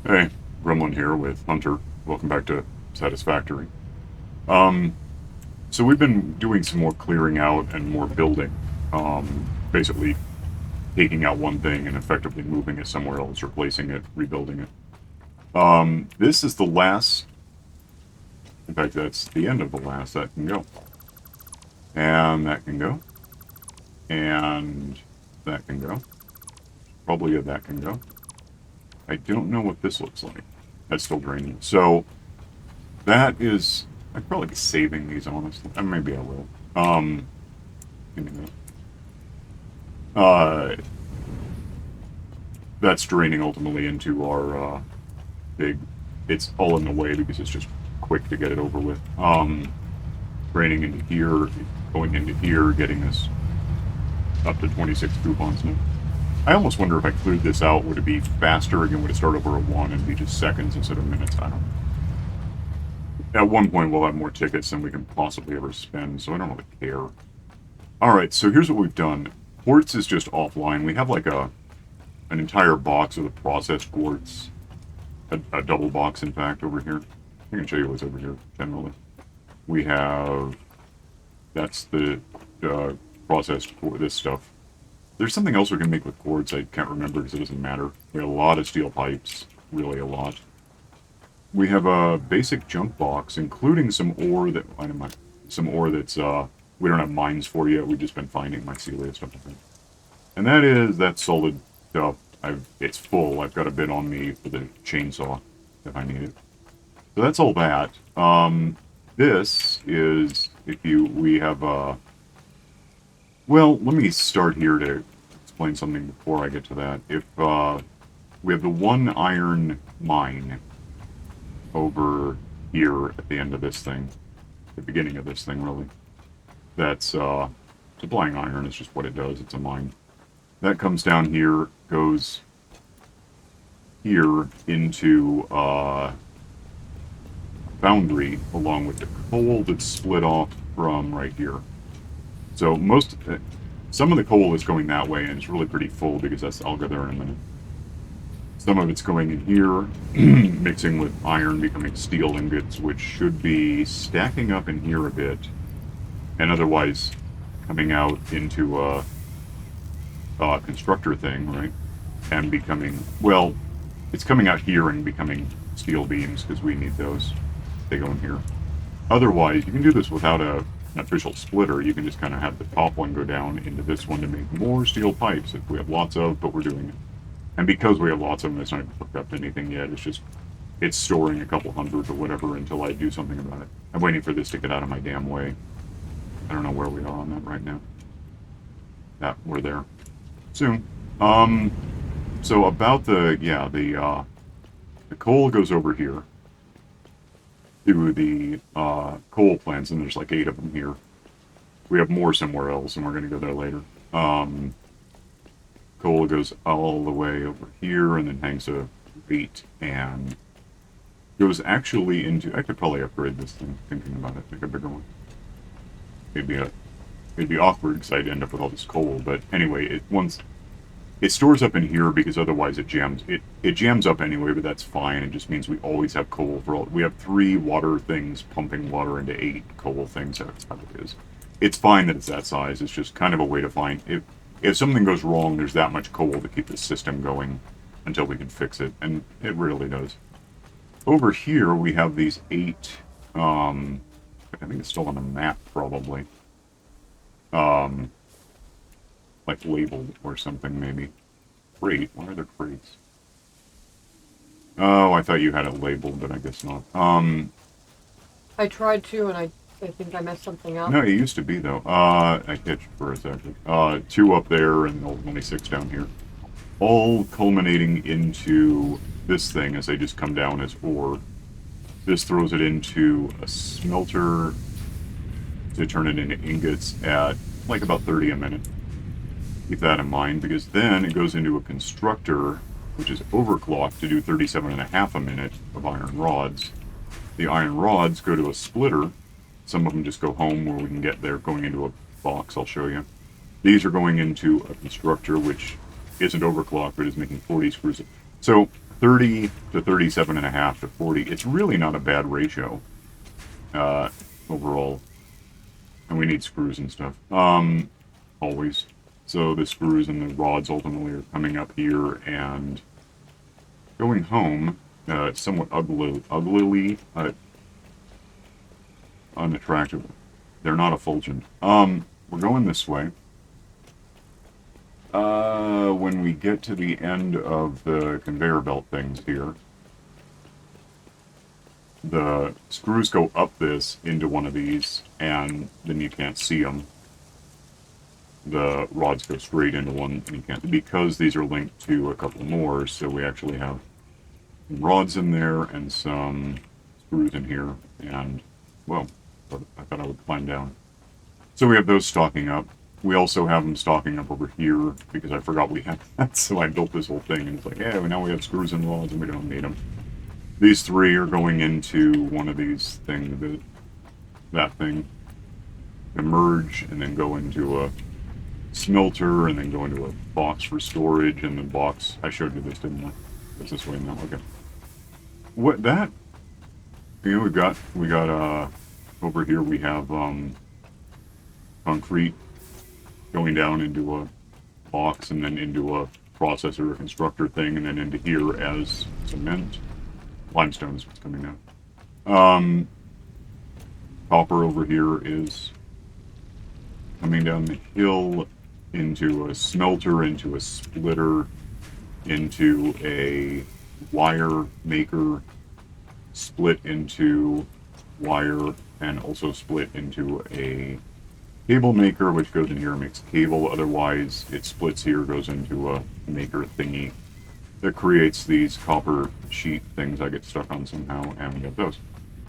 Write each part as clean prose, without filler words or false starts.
Hey, Gremlin here with Hunter. Welcome back to Satisfactory. Um, so we've been doing some more clearing out and more building. Basically taking out one thing and effectively moving it somewhere else, replacing it, rebuilding it. This is the last. In fact, that's the end of the last that can go, and that can go, and that can go. Probably that can go. I don't know what this looks like. That's still draining. So that is. I'd probably be saving these, honestly. Maybe I will. Give me that. That's draining ultimately into our big. It's all in the way because it's just quick to get it over with. Draining into here, going into here, getting this up to 26 coupons now. I almost wonder if I cleared this out, would it be faster again? Would it start over at 1 and be just seconds instead of minutes? I don't know. At one point, we'll have more tickets than we can possibly ever spend, so I don't really care. Alright, so here's what we've done. Quartz is just offline. We have like an entire box of the processed quartz. A double box, in fact, over here. I can show you what's over here, generally. We have... That's the processed this stuff. There's something else we can make with quartz. I can't remember because it doesn't matter. We have a lot of steel pipes. Really a lot. We have a basic junk box, including some ore that... Some ore that's... we don't have mines for yet. We've just been finding mycelia stuff. And that's solid stuff. It's full. I've got a bit on me for the chainsaw if I need it. So that's all that. This is we have well, let me start here to explain something before I get to that. If we have the one iron mine over here at the end of this thing, the beginning of this thing really. That's supplying iron. It's just what it does. It's a mine. That comes down here, goes here into foundry, along with the coal that's split off from right here. So some of the coal is going that way, and it's really pretty full because I'll go there in a minute. Some of it's going in here, mixing with iron, becoming steel ingots, which should be stacking up in here a bit, and otherwise coming out into a constructor thing, right? And becoming, well, it's coming out here and becoming steel beams because we need those. They go in here. Otherwise, you can do this without an official splitter. You can just kind of have the top one go down into this one to make more steel pipes if we have lots of, but we're doing it. And because we have lots of them, it's not even hooked up to anything yet. It's storing a couple hundred or whatever until I do something about it. I'm waiting for this to get out of my damn way. I don't know where we are on that right now. Yeah, we're there. Soon. So about the coal goes over here to the coal plants, and there's like 8 of them here. We have more somewhere else, and we're going to go there later. Coal goes all the way over here, and then hangs a weight, and goes actually into... I could probably upgrade this thing, thinking about it, make a bigger one. It'd be awkward because I'd end up with all this coal, but anyway, it stores up in here because otherwise it jams. It jams up anyway, but that's fine. It just means we always have coal for all. We have 3 water things pumping water into 8 coal things. That's how it is. It's fine that it's that size. It's just kind of a way to find if something goes wrong, there's that much coal to keep the system going until we can fix it, and it really does. Over here we have these 8. I think it's still on the map probably. Like labeled or something, maybe. Crate? Why are there crates? Oh, I thought you had it labeled, but I guess not. I tried to, and I think I messed something up. No, it used to be, though. I hitched for a second. 2 up there, and only 6 down here. All culminating into this thing as they just come down as ore. This throws it into a smelter to turn it into ingots at, like, about 30 a minute. Keep that in mind, because then it goes into a constructor, which is overclocked to do 37.5 a minute of iron rods. The iron rods go to a splitter. Some of them just go home where we can get there, going into a box, I'll show you. These are going into a constructor, which isn't overclocked, but is making 40 screws. So 30 to 37.5 to 40. It's really not a bad ratio overall. And we need screws and stuff. Always. So the screws and the rods ultimately are coming up here and going home. Somewhat uglily unattractive. They're not effulgent. We're going this way. When we get to the end of the conveyor belt things here, the screws go up this into one of these, and then you can't see them. The rods go straight into one, and you can't, because these are linked to a couple more, so we actually have some rods in there and some screws in here, and, well, I thought I would climb down. So we have those stocking up. We also have them stocking up over here, because I forgot we had that, so I built this whole thing, and it's like, yeah, well, now we have screws and rods, and we don't need them. These three are going into one of these things, that thing, emerge, and then go into a smelter, and then go into a box for storage, and the box, I showed you this, didn't I? It's this way now, okay. What, that, you know, we got, over here we have, concrete going down into a box, and then into a processor, a constructor thing, and then into here as cement. Limestone is what's coming down. Copper over here is coming down the hill into a smelter, into a splitter, into a wire maker, split into wire, and also split into a cable maker, which goes in here and makes cable. Otherwise, it splits here, goes into a maker thingy that creates these copper sheet things I get stuck on somehow, and we get those.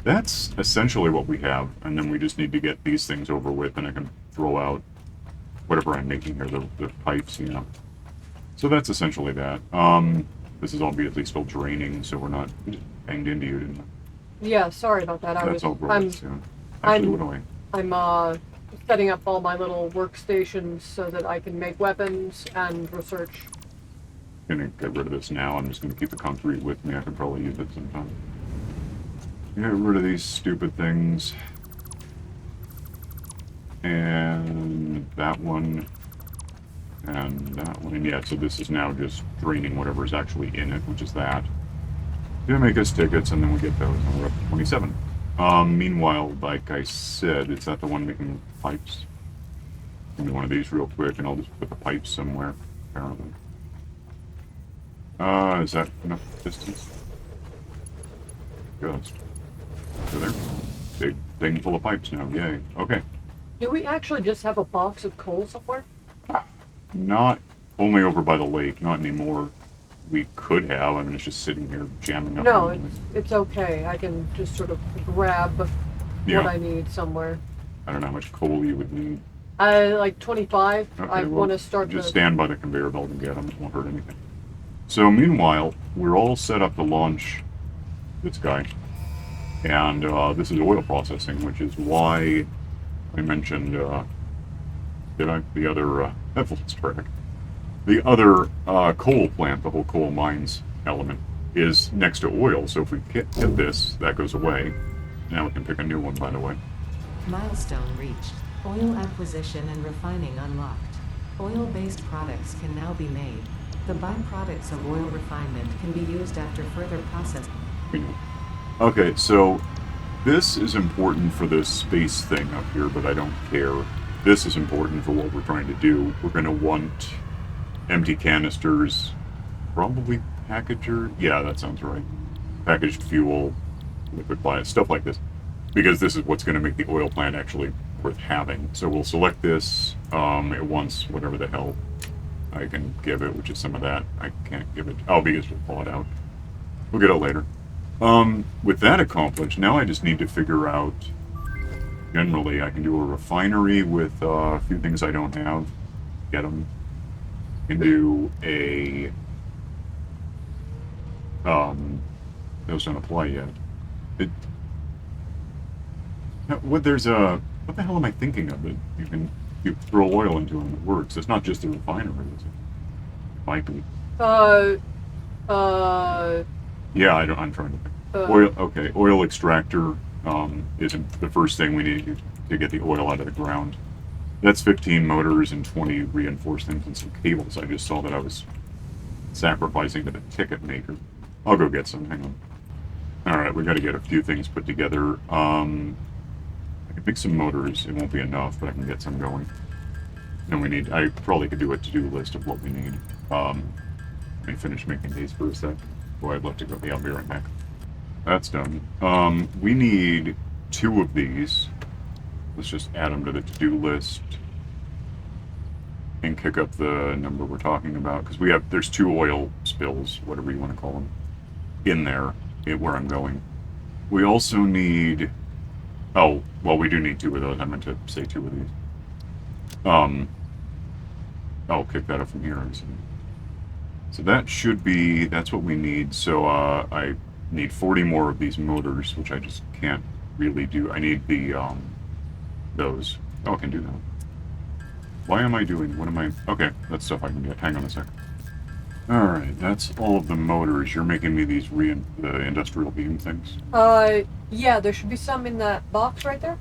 That's essentially what we have, and then we just need to get these things over with, and I can throw out whatever I'm making here, the pipes, you know. So that's essentially that. This is obviously still draining, so we're not banged into you, didn't I? Yeah, sorry about that. That's all rolled, yeah. Actually, what do I'm setting up all my little workstations so that I can make weapons and research. I'm gonna get rid of this now. I'm just gonna keep the concrete with me. I could probably use it sometime. Get rid of these stupid things. And that one. And that one. And yeah, so this is now just draining whatever's actually in it, which is that. Gonna make us tickets, and then we get those, and we're up to 27. Meanwhile, like I said, is that the one making pipes? Give me one of these real quick, and I'll just put the pipes somewhere, apparently. Is that enough distance? Just. So there. Big thing full of pipes now, yay. Okay. Do we actually just have a box of coal somewhere? Not only over by the lake, not anymore. We could have, I mean, it's just sitting here jamming up. No, it's okay. I can just sort of grab what I need somewhere. I don't know how much coal you would need. Like 25. Okay, I want to start just stand by the conveyor belt and get them. It won't hurt anything. So meanwhile, we're all set up to launch this guy. And this is oil processing, which is why I mentioned, the other Evelyn's track. The other coal plant, the whole coal mines element, is next to oil. So if we get this, that goes away. Now we can pick a new one, by the way. Milestone reached. Oil acquisition and refining unlocked. Oil-based products can now be made. The byproducts of oil refinement can be used after further processing. Okay, so this is important for this space thing up here, but I don't care. This is important for what we're trying to do. We're going to want empty canisters, probably packager. Yeah, that sounds right. Packaged fuel, liquid bias, stuff like this. Because this is what's going to make the oil plant actually worth having. So we'll select this. It wants whatever the hell I can give it, which is some of that. I can't give it. Oh, because we'll pull it out. We'll get it later. With that accomplished, now I just need to figure out, generally, I can do a refinery with a few things I don't have. Get them. I can do a, those don't apply yet. What the hell am I thinking of that you throw oil into and it works? It's not just the refinery, is it? Might be. Yeah, I'm trying to think. Uh, Oil, okay, oil extractor isn't the first thing we need to get the oil out of the ground. That's 15 motors and 20 reinforced things and some cables. I just saw that I was sacrificing to the ticket maker. I'll go get some. Hang on. All right, we got to get a few things put together. I can make some motors. It won't be enough, but I can get some going. And we need. I probably could do a to-do list of what we need. Let me finish making these for a sec. Boy, I'd love to go. Yeah, I'll be right back. That's done. We need 2 of these. Let's just add them to the to-do list and kick up the number we're talking about because there's 2 oil spills, whatever you want to call them, in there where I'm going. We also need. Oh, well, we do need 2 of those. I meant to say 2 of these. I'll kick that up from here. So that should be. That's what we need. So I need 40 more of these motors, which I just can't really do. I need the those. Oh, I can do that. Why am I doing? What am I? Okay, that's stuff I can get. Hang on a sec. All right, that's all of the motors. You're making me these the industrial beam things. yeah, there should be some in that box right there.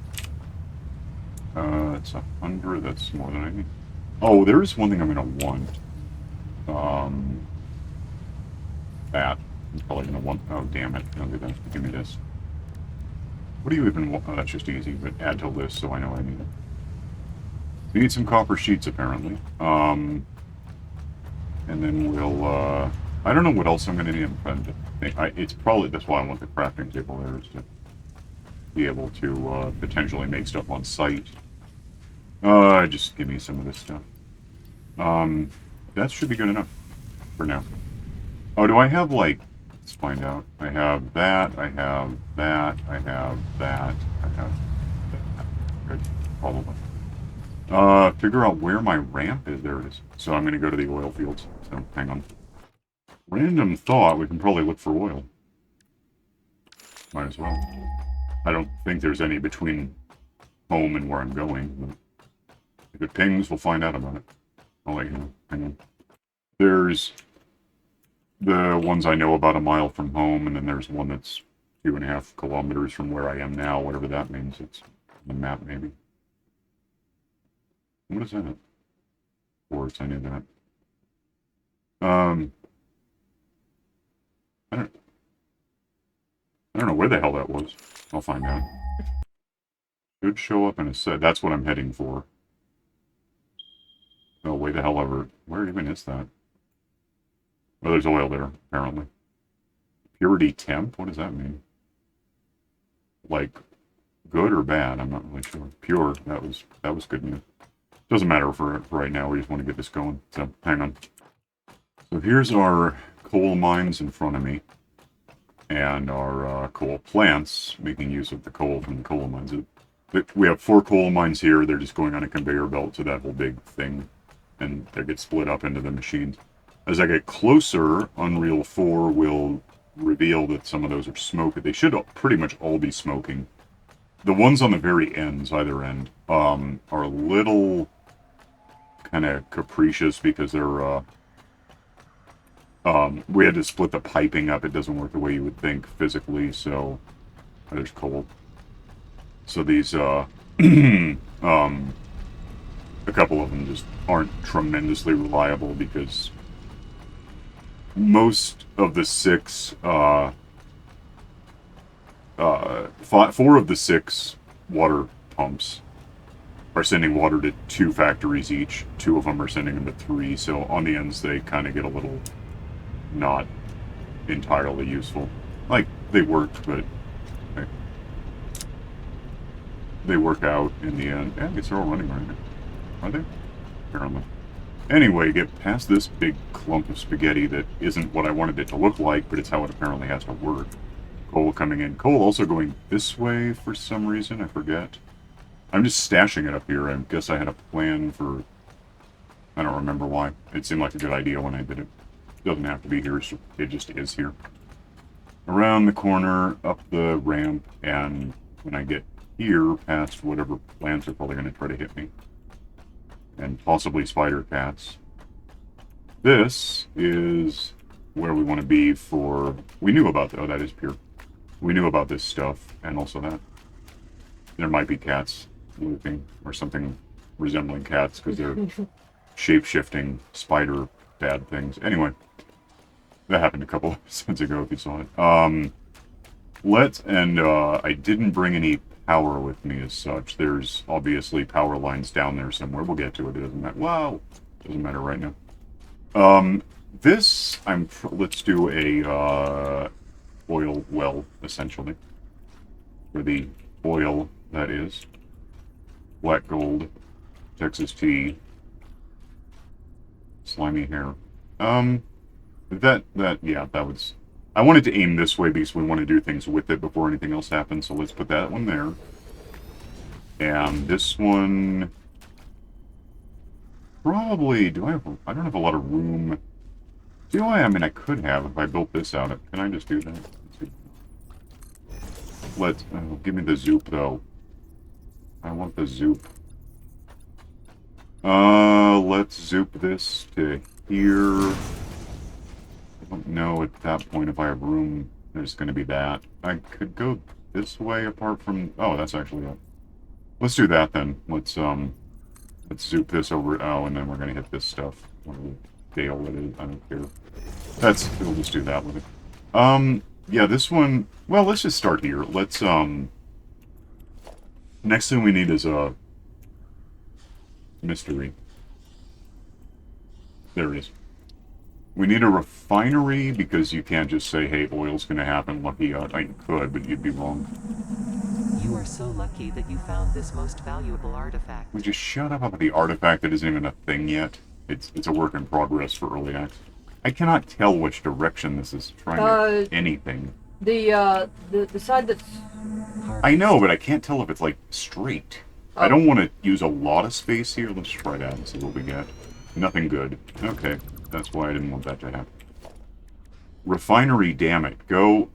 It's 100. That's more than I need. Oh, there is one thing I'm gonna want. That I'm probably gonna want. Oh, damn it! Don't do that. Give me this. What do you even want? Oh, that's just easy. But add to list so I know I need it. We need some copper sheets apparently. And then we'll. I don't know what else I'm gonna need. It's probably that's why I want the crafting table there is to be able to potentially make stuff on site. Just give me some of this stuff. That should be good enough for now. Oh, do I have like? Let's find out. I have that. I have that. I have that. I have that. Good, probably. Figure out where my ramp is. There it is. So I'm gonna go to the oil fields. So hang on. Random thought. We can probably look for oil. Might as well. I don't think there's any between home and where I'm going. But if it pings, we'll find out about it. I'll let you know. Hang on. There's the ones I know about a mile from home, and then there's one that's 2.5 kilometers from where I am now, whatever that means. It's on the map, maybe. What is that? Of course, I knew that. I don't know where the hell that was. I'll find out. Should show up in a set. That's what I'm heading for. Oh, way the hell ever. Where even is that? Oh, there's oil there, apparently. Purity temp? What does that mean? Like, good or bad? I'm not really sure. Pure, that was good news. Doesn't matter for right now, we just want to get this going. So, hang on. So here's our coal mines in front of me. And our coal plants, making use of the coal from the coal mines. We have 4 coal mines here. They're just going on a conveyor belt to that whole big thing. And they get split up into the machines. As I get closer, Unreal 4 will reveal that some of those are smoking. They should pretty much all be smoking. The ones on the very ends, either end, are a little kind of capricious because they're... we had to split the piping up. It doesn't work the way you would think physically, so... There's coal. So these, a couple of them just aren't tremendously reliable because most of the 6, 4 of the 6 water pumps are sending water to 2 factories each. 2 of them are sending them to 3, so on the ends they kind of get a little not entirely useful. Like, they work, but they work out in the end. Yeah, I guess they're all running right now. Are they? Apparently. Anyway, get past this big clump of spaghetti that isn't what I wanted it to look like, but it's how it apparently has to work. Coal coming in. Coal also going this way for some reason, I forget. I'm just stashing it up here. I guess I had a plan for... I don't remember why. It seemed like a good idea when I did it. It doesn't have to be here, it just is here. Around the corner, up the ramp, and when I get here, past whatever plants are probably going to try to hit me. And possibly spider cats. This is where we want to be for... We knew about... Oh, that is pure. We knew about this stuff, and also that there might be cats looping, or something resembling cats, because they're shape-shifting spider bad things. Anyway, that happened a couple episodes ago, if you saw it. I didn't bring any power with me as such. There's obviously power lines down there somewhere. We'll get to it. It doesn't matter. Well, doesn't matter right now. Let's do a oil well, essentially, for the oil that is black gold, Texas tea, slimy hair. That was. I wanted to aim this way because we want to do things with it before anything else happens. So let's put that one there, and this one. Probably, I don't have a lot of room. Do I? I mean, I could have if I built this out. Can I just do that? Give me the zoop, though. I want the zoop. Let's zoop this to here. I don't know at that point if I have room. There's going to be that. I could go this way apart from... Oh, that's actually it. Let's do that, then. Let's zoop this over. Oh, and then we're gonna hit this stuff. Dale, it is. I don't care. We'll just do that with it. Yeah, this one. Well, let's just start here. Let's. Next thing we need is a mystery. There it is. We need a refinery because you can't just say, "Hey, oil's gonna happen." Lucky, I could, but you'd be wrong. You are so lucky that you found this most valuable artifact. Would you shut up about the artifact that isn't even a thing yet? It's a work in progress for early access. I cannot tell which direction this is trying to anything. The side that's... I know, but I can't tell if it's, like, straight. Oh. I don't want to use a lot of space here. Let's try that and see what we get. Nothing good. Okay, that's why I didn't want that to happen. Refinery, damn it. Go...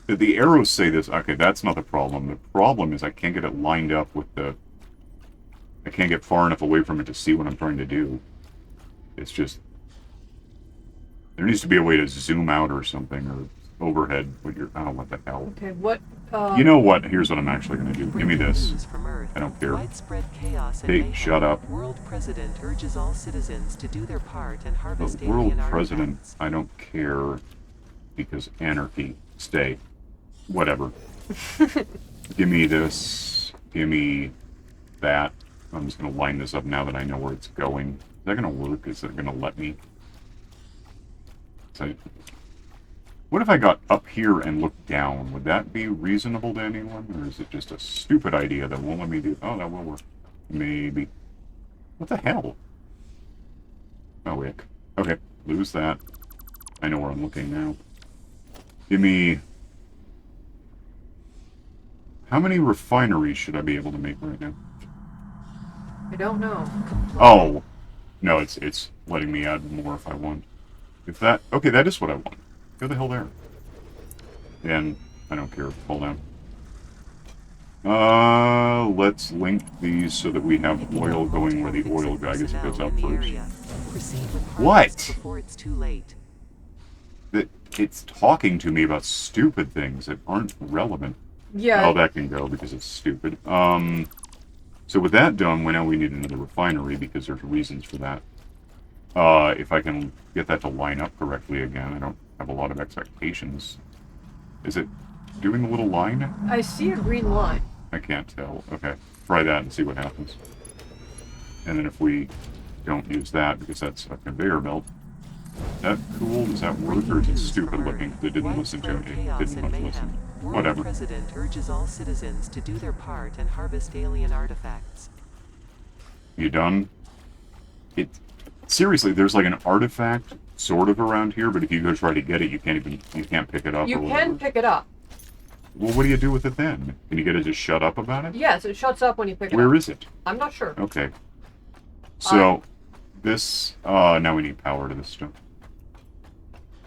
The arrows say this. Okay, that's not the problem. The problem is I can't get it lined up with the... I can't get far enough away from it to see what I'm trying to do. It's just... There needs to be a way to zoom out or something, or overhead with your... Oh, what the hell. Okay, what... You know what? Here's what I'm actually going to do. Give me this. I don't care. Widespread chaos and Hey, mayhem. shut up. World President urges all citizens to do their part and harvest The world alien president, artifacts. I don't care, because anarchy. Stay. Whatever. Give me this. Give me that. I'm just going to line this up now that I know where it's going. Is that going to work? Is it going to let me? What if I got up here and looked down? Would that be reasonable to anyone? Or is it just a stupid idea that won't let me do... Oh, that will work. Maybe. What the hell? Oh, ick. Okay, lose that. I know where I'm looking now. Give me... How many refineries should I be able to make right now? I don't know. Oh! No, it's letting me add more if I want. If that... Okay, that is what I want. Go the hell there. And I don't care. Hold on. Let's link these so that we have oil going where the oil guy gets goes up first. What? Before it's too late. It's talking to me about stupid things that aren't relevant. Yeah. Oh, that can go because it's stupid. So with that done, now we need another refinery because there's reasons for that. If I can get that to line up correctly again, I don't have a lot of expectations. Is it doing the little line? I see a green line. I can't tell. Okay, try that and see what happens. And then if we don't use that, because that's a conveyor belt, is that cool? Does that work, or is it stupid looking? They didn't listen to me. Didn't want to listen. Whatever. World President urges all citizens to do their part and harvest alien artifacts. You done? Seriously, there's like an artifact sort of around here, but if you go try to get it, you can't pick it up. You or whatever. can pick it up. Well, what do you do with it then? Can you get it to shut up about it? Yes, it shuts up when you pick it up. Where is it? I'm not sure. Okay. So, this... now we need power to this stuff.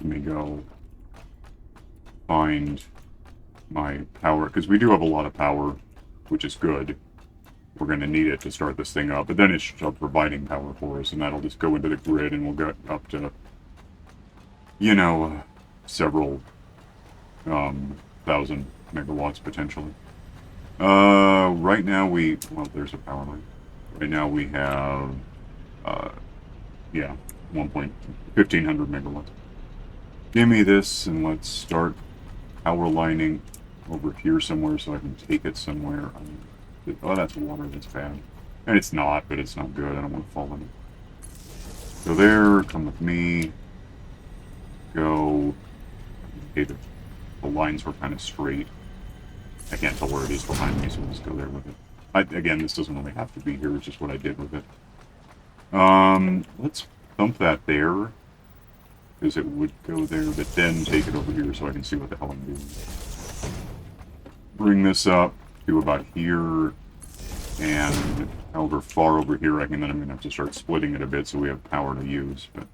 Let me go find my power, because we do have a lot of power, which is good. we're going to need it to start this thing up. But then it should start providing power for us, and that'll just go into the grid, and we'll get up to, you know, several thousand megawatts potentially. Right now well, there's a power line. Right now we have, yeah, 1,500 megawatts. Give me this, and let's start power lining over here somewhere so I can take it somewhere. Oh, that's water, that's bad. And it's not, but it's not good. I don't want to fall in it. Go there, come with me. Go. Okay, the lines were kind of straight. I can't tell where it is behind me, so we'll just go there with it. Again, this doesn't really have to be here, it's just what I did with it. Let's dump that there, because it would go there, but then take it over here so I can see what the hell I'm doing. Bring this up to about here, and however far over here, then I'm going to have to start splitting it a bit so we have power to use. But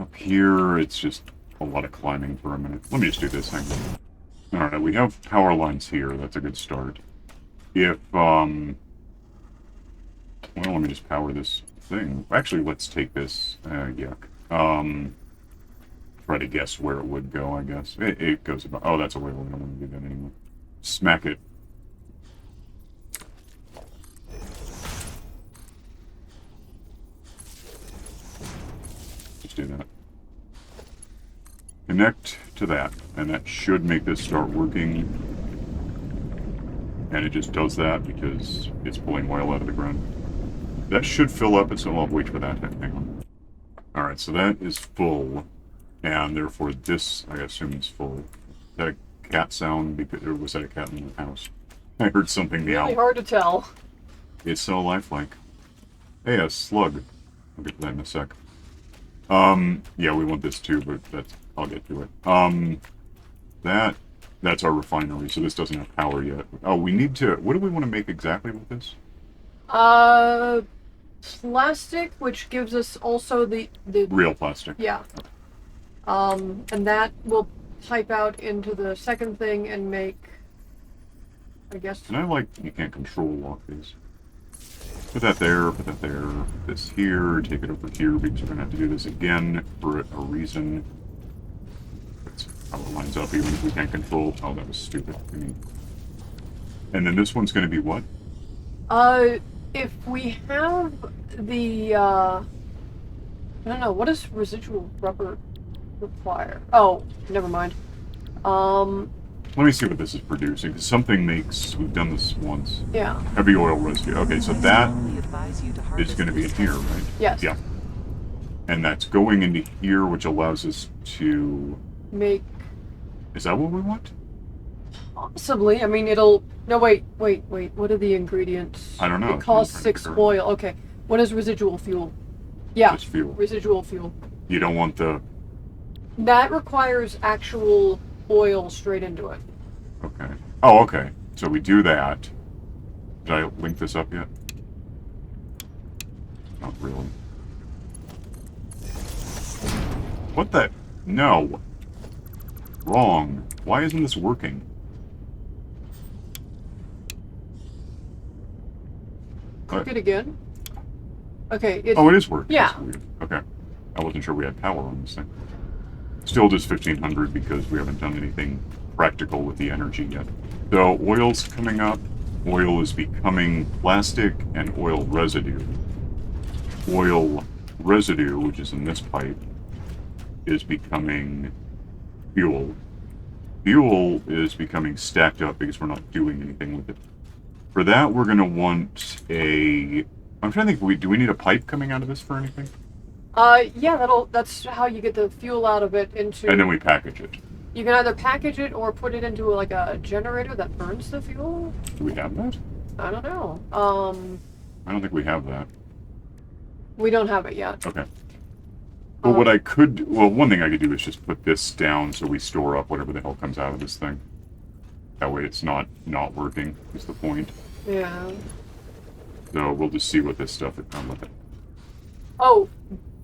up here, it's just a lot of climbing for a minute. Let me just do this thing. Alright, we have power lines here. That's a good start. If, well, let me just power this thing. Actually, let's take this, yuck. Try to guess where it would go, I guess. It goes about, oh, that's a whale. I don't want to do that anymore. Smack it. Just do that. Connect to that, and that should make this start working. And it just does that because it's pulling oil out of the ground. That should fill up, and so I'll wait for that to hang on. Alright, so that is full, and therefore this, I assume, is full. Is that a cat sound? Or was that a cat in the house? I heard something meow. Really hard to tell. It's so lifelike. Hey, a slug. I'll get to that in a sec. Yeah, we want this too, but I'll get to it. That's our refinery, so this doesn't have power yet. Oh, we need to, what do we want to make exactly with this? Plastic, which gives us also the Real plastic. Yeah. And that will pipe out into the second thing and make, I guess. And I like, you can't control lock these. Put that there, put this here, take it over here, because we're going to have to do this again for a reason. That's how it lines up, even if we can't control. Oh, that was stupid. And then this one's going to be what? If we have the, I don't know, what does residual rubber require? Oh, never mind. Let me see what this is producing, because something makes, we've done this once. Yeah. Heavy oil residue. Okay, so that is going to be in here, right? Yes. Yeah. And that's going into here, which allows us to... Make... Is that what we want? Possibly. I mean, it'll... No, wait. What are the ingredients? I don't know. It costs 6 oil. Okay. What is residual fuel? Yeah. Just fuel. Residual fuel. You don't want the... That requires actual oil straight into it. Okay. Oh, okay. So we do that. Did I link this up yet? Not really. What the... No. Wrong. Why isn't this working? Click it again. Okay. It's, oh, it is working. Yeah. That's weird. Okay. I wasn't sure we had power on this thing. Still just 1,500 because we haven't done anything practical with the energy yet. So oil's coming up. Oil is becoming plastic and oil residue. Oil residue, which is in this pipe, is becoming fuel. Fuel is becoming stacked up because we're not doing anything with it. For that, we're going to want a... I'm trying to think, do we need a pipe coming out of this for anything? Yeah, that's how you get the fuel out of it into... And then we package it. You can either package it or put it into like a generator that burns the fuel. Do we have that? I don't know. I don't think we have that. We don't have it yet. Okay. But what I could... Well, one thing I could do is just put this down so we store up whatever the hell comes out of this thing. That way it's not working, is the point. Yeah. So we'll just see what this stuff has done with it. Oh,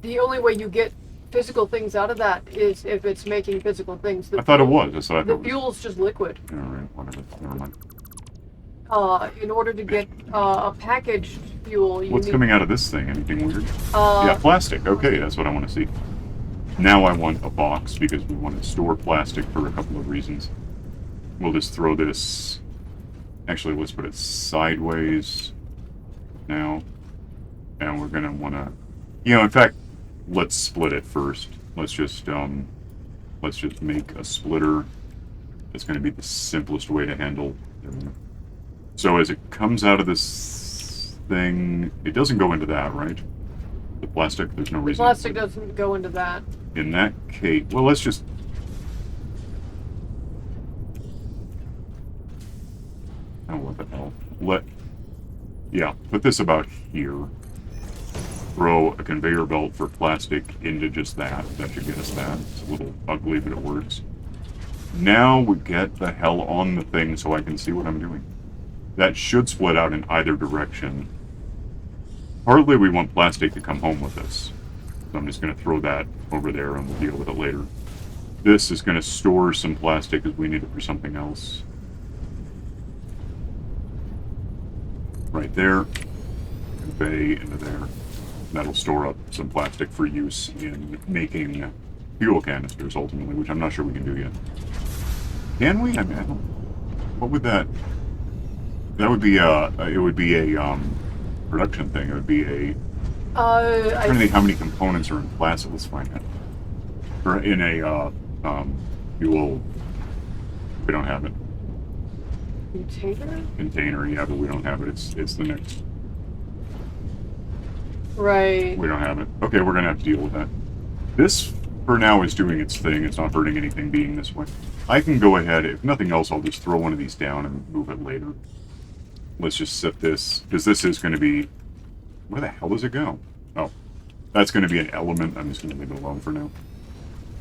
the only way you get physical things out of that is if it's making physical things. I thought it was. That's what I The thought. fuel's just liquid. All right, whatever. Never mind. In order to get a packaged fuel, you What's need... coming out of this thing? Anything weird? Yeah, plastic. Okay, that's what I want to see. Now I want a box because we want to store plastic for a couple of reasons. We'll just throw this... Actually, let's put it sideways now. And we're going to want to... You know, in fact, let's split it first. Let's just make a splitter. It's going to be the simplest way to handle... So as it comes out of this thing, it doesn't go into that, right? The plastic, there's no reason. Plastic doesn't go into that. In that case, well, let's just... Oh, what the hell? Yeah, put this about here. Throw a conveyor belt for plastic into just that. That should get us that. It's a little ugly, but it works. Now we get the hell on the thing so I can see what I'm doing. That should split out in either direction. Partly we want plastic to come home with us. So I'm just going to throw that over there and we'll deal with it later. This is going to store some plastic because we need it for something else. Right there. Convey into there. That'll store up some plastic for use in making fuel canisters ultimately, which I'm not sure we can do yet. Can we? I mean, I don't... What would that... That would be it would be a production thing. It would be a... I'm trying to think how many components are in plastic. Let's find out. Or in a fuel... We don't have it. Container? Container, yeah, but we don't have it. It's the next... Right. We don't have it. Okay, we're gonna have to deal with that. This, for now, is doing its thing. It's not hurting anything being this way. I can go ahead, if nothing else, I'll just throw one of these down and move it later. Let's just set this, because this is going to be... Where the hell does it go? Oh, that's going to be an element. I'm just going to leave it alone for now.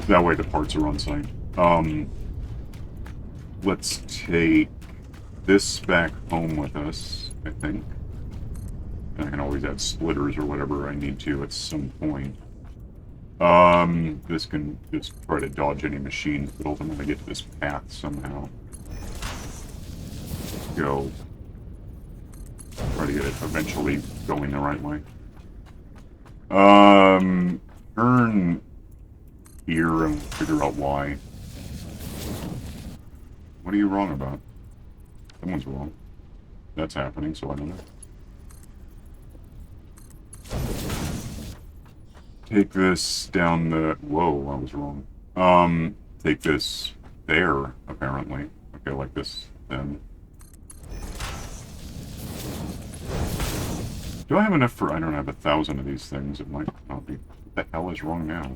That way the parts are on site. Let's take this back home with us, I think. And I can always add splitters or whatever I need to at some point. This can just try to dodge any machines, but ultimately get to this path somehow. Go. Try to get it eventually going the right way. Turn here and figure out why. What are you wrong about? Someone's wrong. That's happening, so I don't know. Take this down the... Whoa, I was wrong. Take this there, apparently. Okay, like this, then. Do I have enough for... I don't have 1,000 of these things. It might not be... What the hell is wrong now?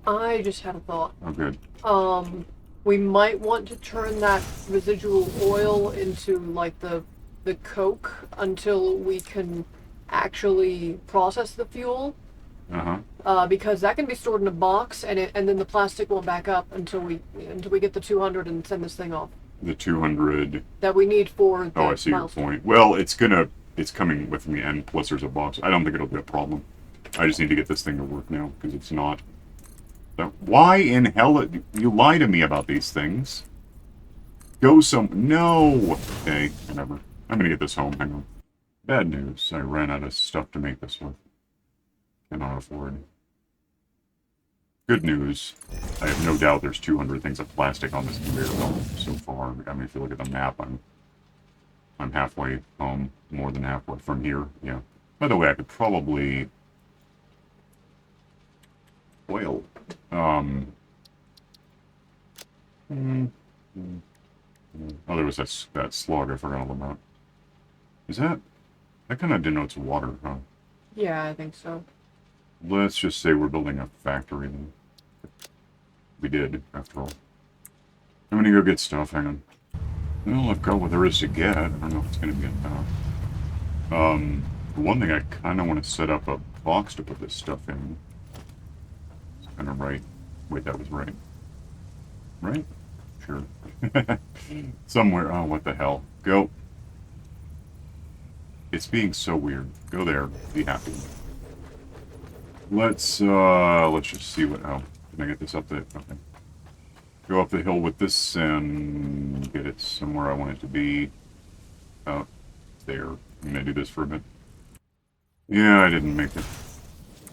I just had a thought. Oh, good. We might want to turn that residual oil into, like, the coke until we can actually process the fuel. Because that can be stored in a box, and then the plastic won't back up until we get the 200 and send this thing off. The 200... That we need for the Oh, I see milestone. your point. Well, it's coming with me, and plus there's a box. I don't think it'll be a problem. I just need to get this thing to work now, because it's not... So why in hell... You lie to me about these things. Go some... No! Okay, whatever. I'm gonna get this home. Hang on. Bad news. I ran out of stuff to make this with. Cannot afford. Good news. I have no doubt there's 200 things of plastic on this conveyor belt so far. I mean, if you look at the map, I'm halfway home. More than halfway from here. Yeah. By the way, I could probably... Oil. Oh, there was that slug I forgot all about. Is that... That kind of denotes water, huh? Yeah, I think so. Let's just say we're building a factory then. We did, after all. I'm gonna go get stuff, hang on. Well, I've got what there is to get. I don't know if it's gonna be enough. For one thing, I kind of want to set up a box to put this stuff in. It's kind of right. Wait, that was right. Right? Sure. Somewhere. Oh, what the hell. Go. It's being so weird. Go there. Be happy. Let's just see what... Oh, can I get this up the... Okay. Go up the hill with this and get it somewhere I want it to be. Oh, there. I'm gonna do this for a bit. Yeah, I didn't make it.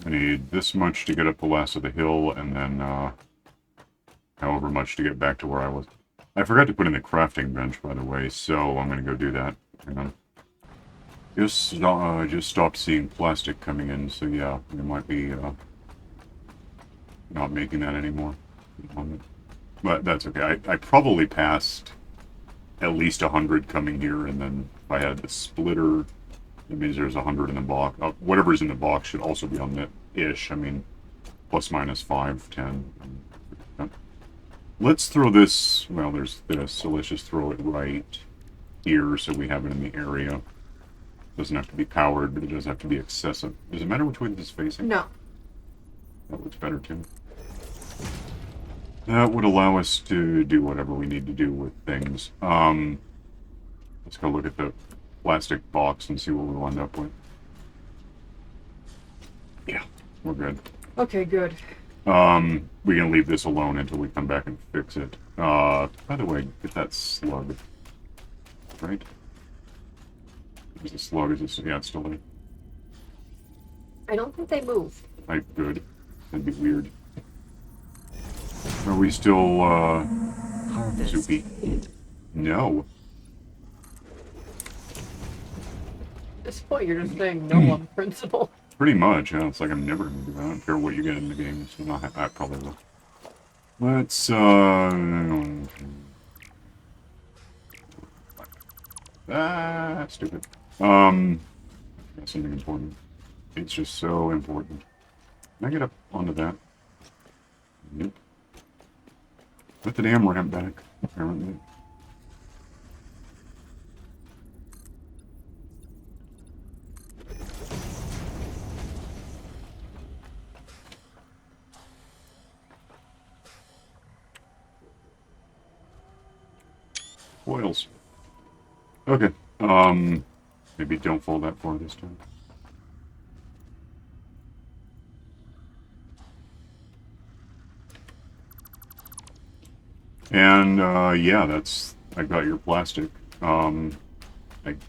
I need this much to get up the last of the hill, and then, however much to get back to where I was. I forgot to put in the crafting bench, by the way, so I'm gonna go do that. Hang on. Just stopped seeing plastic coming in, so yeah, we might be, not making that anymore. But that's okay. I probably passed at least 100 coming here, and then if I had the splitter, that means there's 100 in the box. Whatever's in the box should also be on the ish. I mean, plus minus 5, 10. Let's throw this, well, there's this, so let's just throw it right here so we have it in the area. Doesn't have to be powered, but it does have to be excessive. Does it matter which way this is facing? No. That looks better too. That would allow us to do whatever we need to do with things. Let's go look at the plastic box and see what we'll end up with. Yeah, we're good. Okay, good. We can leave this alone until we come back and fix it. By the way, get that slug. Right? Is the slug, is it? Yeah, it's still there. I don't think they move. Good. That'd be weird. Are we still, Harvest. soupy? No. At this point, you're just saying no on principle. Pretty much, yeah. It's like I'm never going to do that. I don't care what you get in the game. So not, I probably will. Let's, stupid. That's something important. It's just so important. Can I get up onto that? Nope. Put the damn ramp back, apparently. Oils. Okay. Maybe don't fall that far this time. And, yeah, I got your plastic. I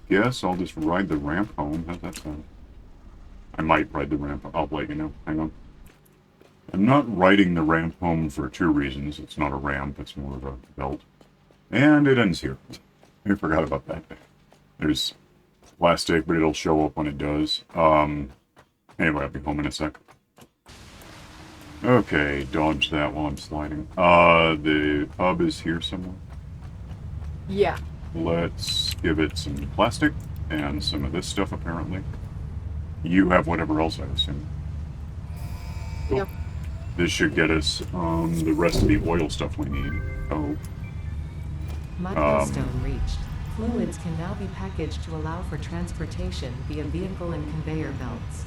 guess I'll just ride the ramp home. How's that sound? I might ride the ramp. I'll let you know. Hang on. I'm not riding the ramp home for 2 reasons. It's not a ramp, it's more of a belt. And it ends here. I forgot about that. There's plastic, but it'll show up when it does. Anyway, I'll be home in a sec. Okay, dodge that while I'm sliding. The hub is here somewhere. Yeah. Let's give it some plastic and some of this stuff, apparently. You have whatever else, I assume. Cool. Yep. This should get us the rest of the oil stuff we need. Oh. Milestone reached. Fluids can now be packaged to allow for transportation via vehicle and conveyor belts.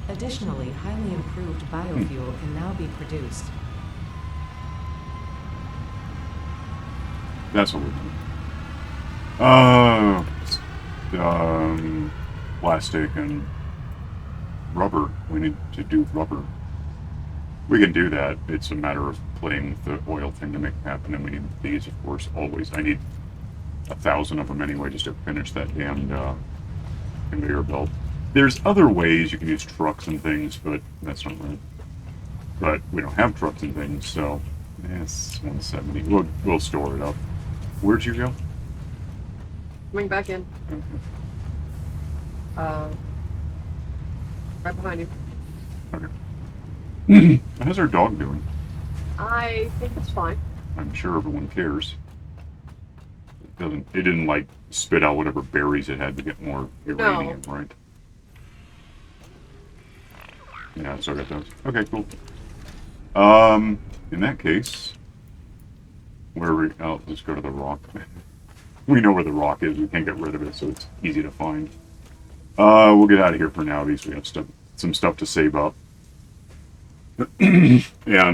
Additionally, highly improved biofuel can now be produced. That's what we're doing. Plastic and rubber. We need to do rubber. We can do that. It's a matter of playing the oil thing to make it happen, and we need these, of course, always. I need 1,000 of them anyway just to finish that damned conveyor belt. There's other ways you can use trucks and things, but that's not right. But we don't have trucks and things, so it's 170. We'll store it up. Where'd you go? Coming back in. Okay. Right behind you. Okay. How's our dog doing? I think it's fine. I'm sure everyone cares. It didn't like spit out whatever berries it had to get more uranium, right? Yeah, so I got those. Okay, cool. In that case, let's go to the rock. We know where the rock is. We can't get rid of it, so it's easy to find. We'll get out of here for now because we have some stuff to save up. And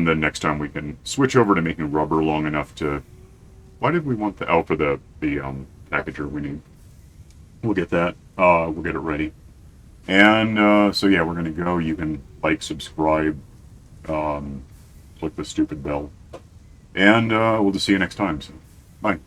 then next time we can switch over to making rubber long enough to... Why did we want for the packager we need? We'll get that. We'll get it ready. And so yeah, we're gonna go. You can like, subscribe, click the stupid bell, and we'll just see you next time. So, bye.